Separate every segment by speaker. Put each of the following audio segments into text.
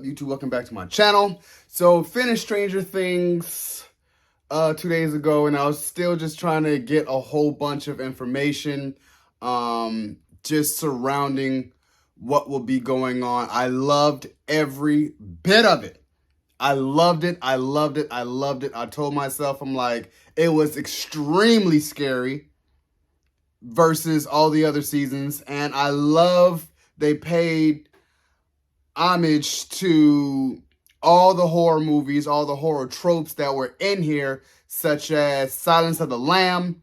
Speaker 1: YouTube? Welcome back to my channel. So finished Stranger Things 2 days ago, and I was still just trying to get a whole bunch of information just surrounding what will be going on. I loved every bit of it. I loved it. I loved it. I loved it. I told myself, I'm like, it was extremely scary versus all the other seasons, and I love they paid homage to all the horror movies, all the horror tropes that were in here, such as Silence of the Lamb,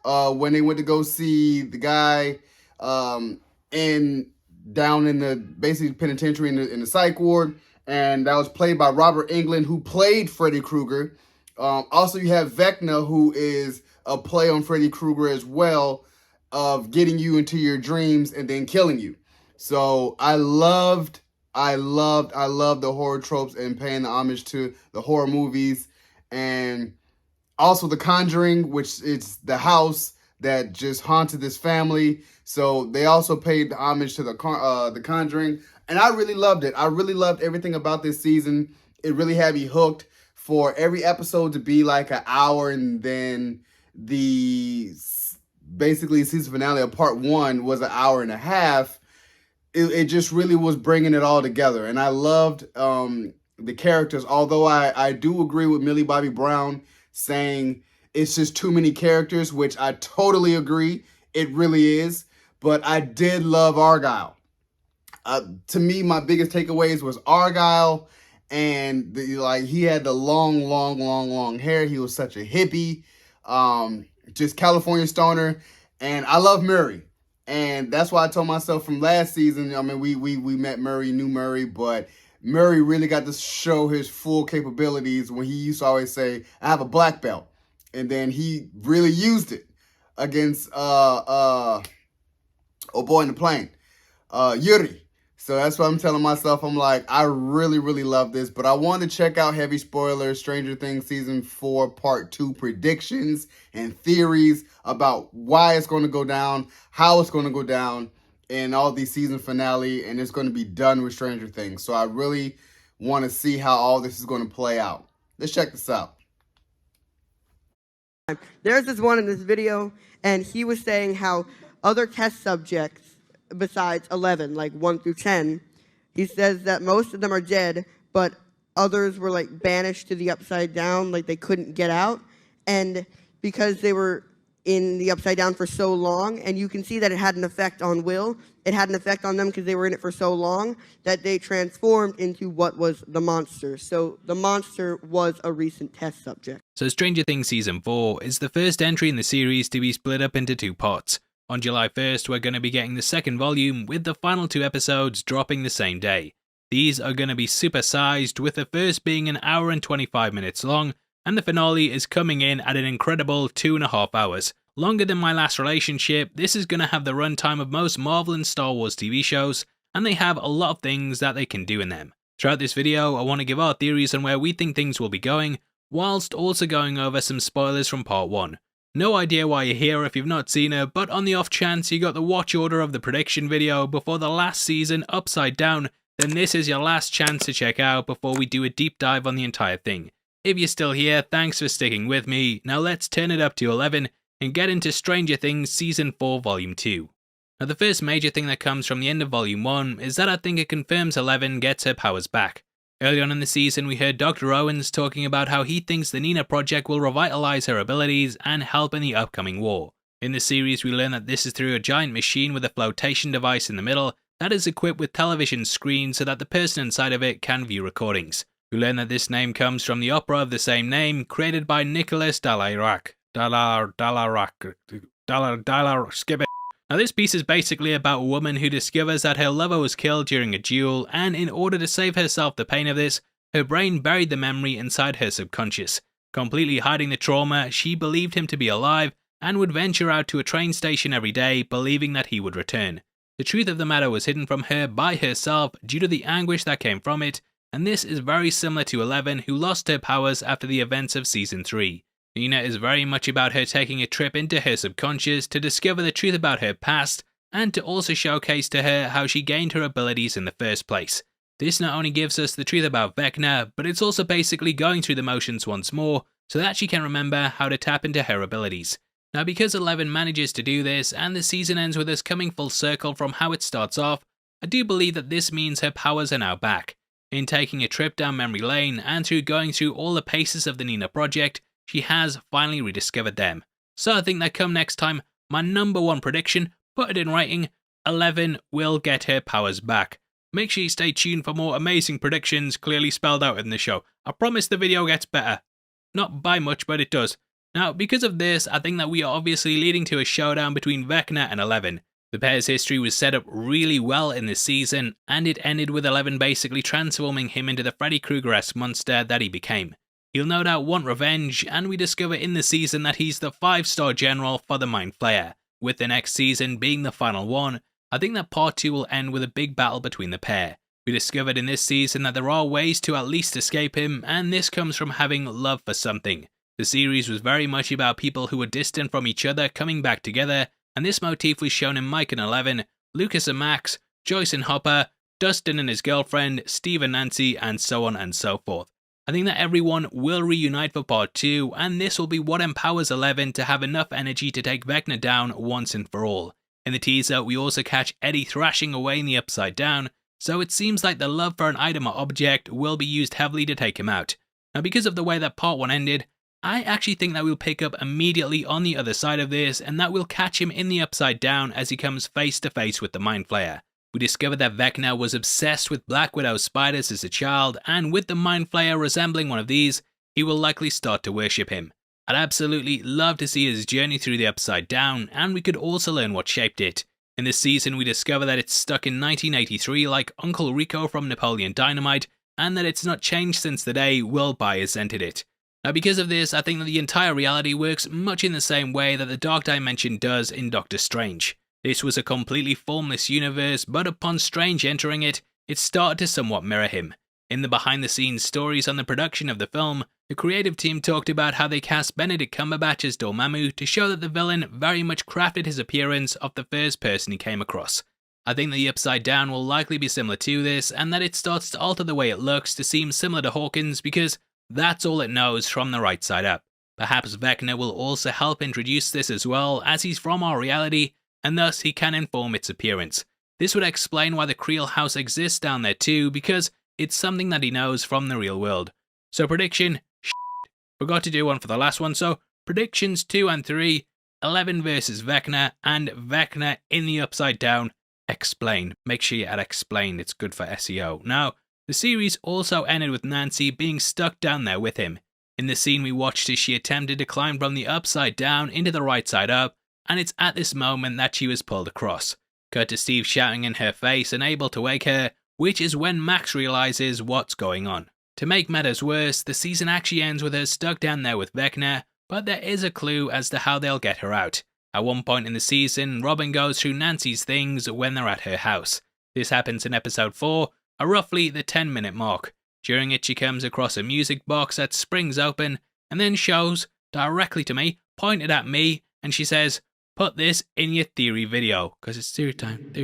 Speaker 1: when they went to go see the guy down in the basically penitentiary in the psych ward, and that was played by Robert Englund, who played Freddy Krueger. Also, you have Wekner, who is a play on Freddy Krueger as well, of getting you into your dreams and then killing you. So I loved the horror tropes and paying the homage to the horror movies, and also The Conjuring, which is the house that just haunted this family. So they also paid the homage to the Conjuring, and I really loved it. I really loved everything about this season. It really had me hooked. For every episode to be like an hour, and then the basically season finale of part 1 was an hour and a half. It just really was bringing it all together, and I loved the characters. Although I do agree with Millie Bobby Brown saying it's just too many characters, which I totally agree. It really is. But I did love Argyle. To me, my biggest takeaways was Argyle, and he had the long hair. He was such a hippie, just California stoner, and I love Murray. And that's why I told myself from last season, I mean, we met Murray, knew Murray, but Murray really got to show his full capabilities when he used to always say, I have a black belt. And then he really used it against, oh boy in the plane, Yuri. So that's what I'm telling myself. I'm like, I really love this. But I want to check out heavy spoilers, Stranger Things Season 4 Part 2 predictions and theories about why it's going to go down, how it's going to go down, and all these season finale, and it's going to be done with Stranger Things. So I really want to see how all this is going to play out. Let's check this out.
Speaker 2: There's this one in this video, and he was saying how other test subjects besides 11, like 1 through 10, he says that most of them are dead, but others were like banished to the upside down, like they couldn't get out. And because they were in the upside down for so long, and you can see that it had an effect on Will, it had an effect on them because they were in it for so long that they transformed into what was the monster. So the monster was a recent test subject.
Speaker 3: So Stranger Things Season 4 is the first entry in the series to be split up into 2 parts. On July 1st, we're going to be getting the second volume, with the final 2 episodes dropping the same day. These are going to be super-sized, with the first being an hour and 25 minutes long, and the finale is coming in at an incredible 2.5 hours. Longer than My Last Relationship, this is going to have the runtime of most Marvel and Star Wars TV shows, and they have a lot of things that they can do in them. Throughout this video, I want to give our theories on where we think things will be going, whilst also going over some spoilers from part 1. No idea why you're here if you've not seen it, but on the off chance you got the watch order of the prediction video before the last season upside down, then this is your last chance to check out before we do a deep dive on the entire thing. If you're still here, thanks for sticking with me. Now let's turn it up to 11 and get into Stranger Things Season 4 Volume 2. Now the first major thing that comes from the end of Volume 1 is that I think it confirms 11 gets her powers back. Early on in the season, we heard Dr. Owens talking about how he thinks the Nina Project will revitalize her abilities and help in the upcoming war. In the series, we learn that this is through a giant machine with a flotation device in the middle that is equipped with television screens so that the person inside of it can view recordings. We learn that this name comes from the opera of the same name, created by Nicholas Dallarac. Skip it. Now this piece is basically about a woman who discovers that her lover was killed during a duel, and in order to save herself the pain of this, her brain buried the memory inside her subconscious. Completely hiding the trauma, she believed him to be alive and would venture out to a train station every day, believing that he would return. The truth of the matter was hidden from her by herself due to the anguish that came from it, and this is very similar to 11, who lost her powers after the events of Season 3. Nina is very much about her taking a trip into her subconscious to discover the truth about her past, and to also showcase to her how she gained her abilities in the first place. This not only gives us the truth about Wekner, but it's also basically going through the motions once more, so that she can remember how to tap into her abilities. Now, because 11 manages to do this, and the season ends with us coming full circle from how it starts off, I do believe that this means her powers are now back. In taking a trip down memory lane, and through going through all the paces of the Nina project, she has finally rediscovered them. So I think that come next time, my number one prediction, put it in writing, 11 will get her powers back. Make sure you stay tuned for more amazing predictions clearly spelled out in the show. I promise the video gets better. Not by much, but it does. Now, because of this, I think that we are obviously leading to a showdown between Wekner and 11. The pair's history was set up really well in this season, and it ended with 11 basically transforming him into the Freddy Krueger-esque monster that he became. He'll no doubt want revenge, and we discover in the season that he's the 5-star general for the Mind Flayer. With the next season being the final one, I think that part 2 will end with a big battle between the pair. We discovered in this season that there are ways to at least escape him, and this comes from having love for something. The series was very much about people who were distant from each other coming back together, and this motif was shown in Mike and 11, Lucas and Max, Joyce and Hopper, Dustin and his girlfriend, Steve and Nancy, and so on and so forth. I think that everyone will reunite for part 2, and this will be what empowers 11 to have enough energy to take Wekner down once and for all. In the teaser, we also catch Eddie thrashing away in the Upside Down, so it seems like the love for an item or object will be used heavily to take him out. Now, because of the way that part 1 ended, I actually think that we'll pick up immediately on the other side of this, and that we'll catch him in the Upside Down as he comes face to face with the Mind Flayer. We discovered that Wekner was obsessed with Black Widow spiders as a child, and with the Mind Flayer resembling one of these, he will likely start to worship him. I'd absolutely love to see his journey through the Upside Down, and we could also learn what shaped it. In this season, we discover that it's stuck in 1983 like Uncle Rico from Napoleon Dynamite, and that it's not changed since the day Will Byers entered it. Now, because of this, I think that the entire reality works much in the same way that the Dark Dimension does in Doctor Strange. This was a completely formless universe, but upon Strange entering it, it started to somewhat mirror him. In the behind-the-scenes stories on the production of the film, the creative team talked about how they cast Benedict Cumberbatch as Dormammu to show that the villain very much crafted his appearance of the first person he came across. I think that the Upside Down will likely be similar to this, and that it starts to alter the way it looks to seem similar to Hawkins because that's all it knows from the right side up. Perhaps Wekner will also help introduce this as well, as he's from our reality, and thus he can inform its appearance. This would explain why the Creel house exists down there too, because it's something that he knows from the real world. So prediction, forgot to do one for the last one, so predictions 2 and 3, 11 versus Wekner, and Wekner in the Upside Down, explain. Make sure you add explain, it's good for SEO. Now, the series also ended with Nancy being stuck down there with him. In the scene we watched as she attempted to climb from the Upside Down into the right side up, and it's at this moment that she was pulled across. Cut to Steve shouting in her face, unable to wake her, which is when Max realizes what's going on. To make matters worse, the season actually ends with her stuck down there with Wekner, but there is a clue as to how they'll get her out. At one point in the season, Robin goes through Nancy's things when they're at her house. This happens in episode 4, at roughly the 10-minute mark. During it, she comes across a music box that springs open, and then shows, directly to me, pointed at me, and she says, "Put this in your theory video," because it's theory time.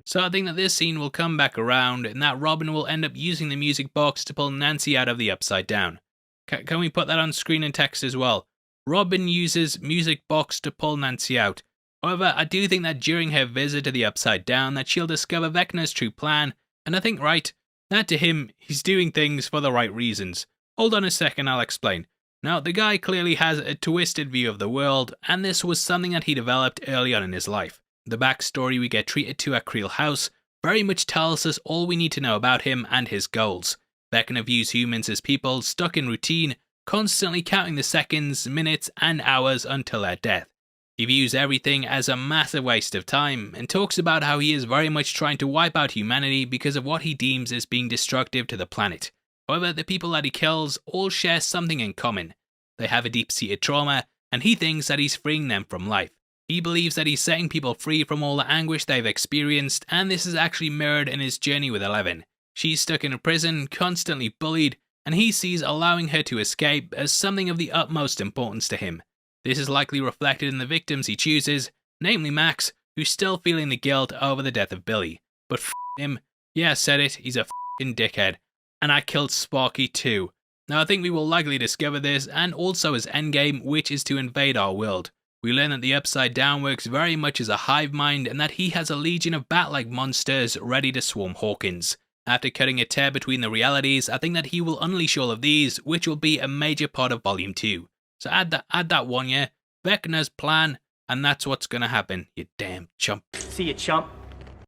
Speaker 3: So I think that this scene will come back around, and that Robin will end up using the music box to pull Nancy out of the Upside Down. Can we put that on screen and text as well? Robin uses music box to pull Nancy out. However, I do think that during her visit to the Upside Down that she'll discover Wekner's true plan, and I think, right, that to him, he's doing things for the right reasons. Hold on a second, I'll explain. Now, the guy clearly has a twisted view of the world, and this was something that he developed early on in his life. The backstory we get treated to at Creel House very much tells us all we need to know about him and his goals. Wekner views humans as people stuck in routine, constantly counting the seconds, minutes, and hours until their death. He views everything as a massive waste of time, and talks about how he is very much trying to wipe out humanity because of what he deems as being destructive to the planet. However, the people that he kills all share something in common. They have a deep-seated trauma, and he thinks that he's freeing them from life. He believes that he's setting people free from all the anguish they've experienced, and this is actually mirrored in his journey with 11. She's stuck in a prison, constantly bullied, and he sees allowing her to escape as something of the utmost importance to him. This is likely reflected in the victims he chooses, namely Max, who's still feeling the guilt over the death of Billy. But him, Yeah, I said it, he's a f***ing dickhead. And I killed Sparky too. Now I think we will likely discover this, and also his endgame, which is to invade our world. We learn that the Upside Down works very much as a hive mind, and that he has a legion of bat-like monsters ready to swarm Hawkins. After cutting a tear between the realities, I think that he will unleash all of these, which will be a major part of Volume 2. So add that one, yeah? Wekner's plan, and that's what's gonna happen, you damn chump.
Speaker 4: See you, chump.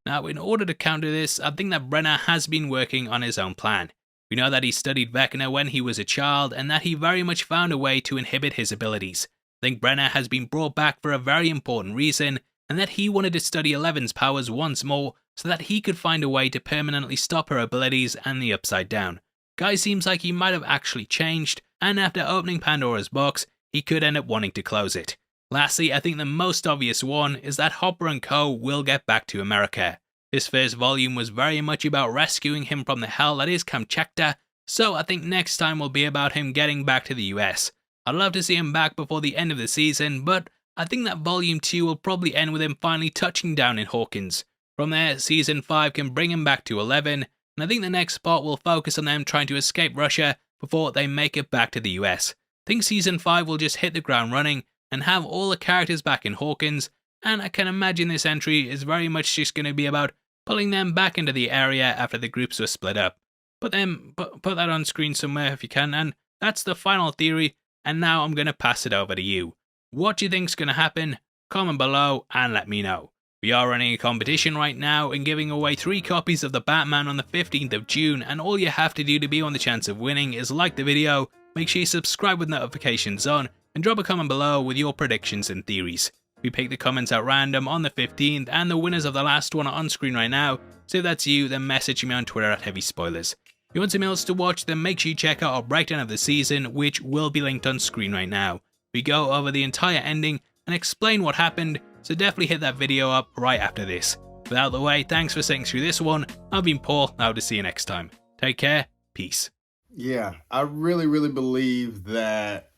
Speaker 3: Now, in order to counter this, I think that Brenner has been working on his own plan. We know that he studied Wekner when he was a child, and that he very much found a way to inhibit his abilities. I think Brenner has been brought back for a very important reason, and that he wanted to study Eleven's powers once more, so that he could find a way to permanently stop her abilities and the Upside Down. Guy seems like he might have actually changed, and after opening Pandora's box, he could end up wanting to close it. Lastly, I think the most obvious one is that Hopper and co. will get back to America. This first volume was very much about rescuing him from the hell that is Kamchatka, so I think next time will be about him getting back to the US. I'd love to see him back before the end of the season, but I think that Volume 2 will probably end with him finally touching down in Hawkins. From there, Season 5 can bring him back to 11, and I think the next part will focus on them trying to escape Russia before they make it back to the US. I think Season 5 will just hit the ground running and have all the characters back in Hawkins, and I can imagine this entry is very much just going to be about pulling them back into the area after the groups were split up. Put that on screen somewhere if you can, and that's the final theory, and now I'm going to pass it over to you. What do you think's going to happen? Comment below and let me know. We are running a competition right now and giving away 3 copies of the Batman on the 15th of June, and all you have to do to be on the chance of winning is like the video, make sure you subscribe with notifications on, and drop a comment below with your predictions and theories. We pick the comments at random on the 15th, and the winners of the last one are on screen right now, so if that's you, then message me on Twitter at HeavySpoilers. If you want something else to watch, then make sure you check out our breakdown of the season, which will be linked on screen right now. We go over the entire ending and explain what happened, so definitely hit that video up right after this. But out of the way, thanks for sitting through this one. I've been Paul, I hope to see you next time. Take care, peace.
Speaker 1: Yeah, I really believe that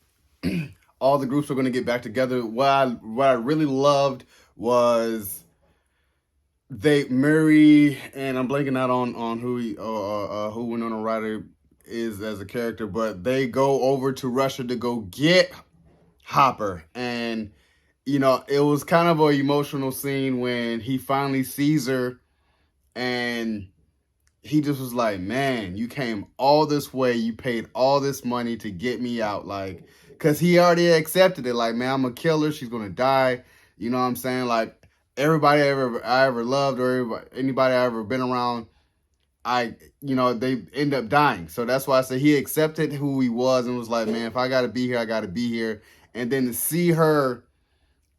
Speaker 1: all the groups are going to get back together. What I really loved was Murray, and I'm blanking out on who Winona Ryder is as a character, but they go over to Russia to go get Hopper, and you know, it was kind of an emotional scene when he finally sees her, and he just was like, man, you came all this way, you paid all this money to get me out, like, because he already accepted it, like, man, I'm a killer, she's gonna die, you know what I'm saying, like, everybody I ever loved, or anybody I ever been around, they end up dying. So that's why I say he accepted who he was and was like, man, if I gotta be here, I gotta be here. And then to see her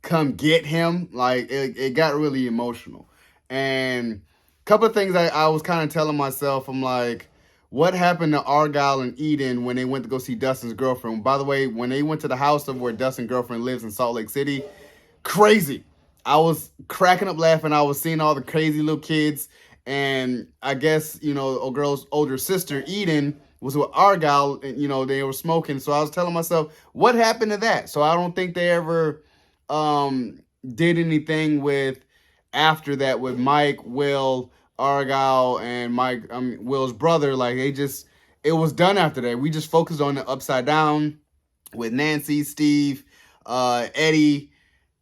Speaker 1: come get him, like, it got really emotional. And a couple of things I was kind of telling myself, I'm like, what happened to Argyle and Eden when they went to go see Dustin's girlfriend? By the way, when they went to the house of where Dustin's girlfriend lives in Salt Lake City, crazy. I was cracking up laughing. I was seeing all the crazy little kids. And I guess, you know, a girl's older sister, Eden, was with Argyle, and, you know, they were smoking. So I was telling myself, what happened to that? So I don't think they ever did anything with, after that, with Mike, Will, Argyle, and Will's brother. Like, it was done after that. We just focused on the Upside Down with Nancy, Steve, Eddie,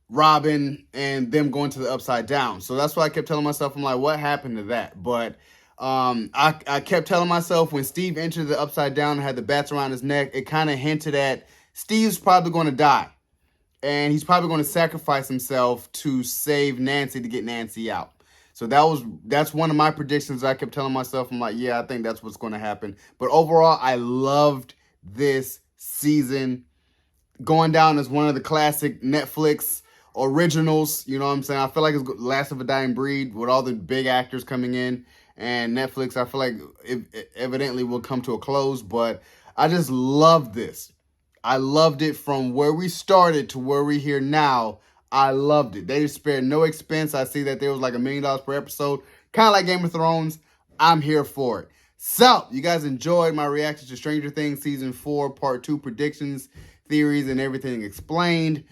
Speaker 1: Robin, and them going to the Upside Down. So that's why I kept telling myself, I'm like, what happened to that? But I kept telling myself, when Steve entered the Upside Down and had the bats around his neck, it kind of hinted at Steve's probably going to die. And he's probably going to sacrifice himself to save Nancy, to get Nancy out. So that's one of my predictions. I kept telling myself, I'm like, yeah, I think that's what's going to happen. But overall, I loved this season, going down as one of the classic Netflix originals. You know what I'm saying? I feel like it's Last of a Dying Breed with all the big actors coming in. And Netflix, I feel like it evidently will come to a close. But I just loved this. I loved it from where we started to where we're here now. I loved it. They just spared no expense. I see that there was like $1 million per episode. Kind of like Game of Thrones. I'm here for it. So, you guys enjoyed my reaction to Stranger Things Season 4, Part 2 predictions, theories, and everything explained.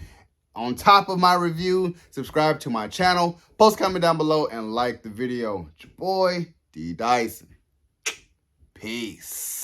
Speaker 1: On top of my review, subscribe to my channel, post comment down below, and like the video. It's your boy, D. Dyson. Peace.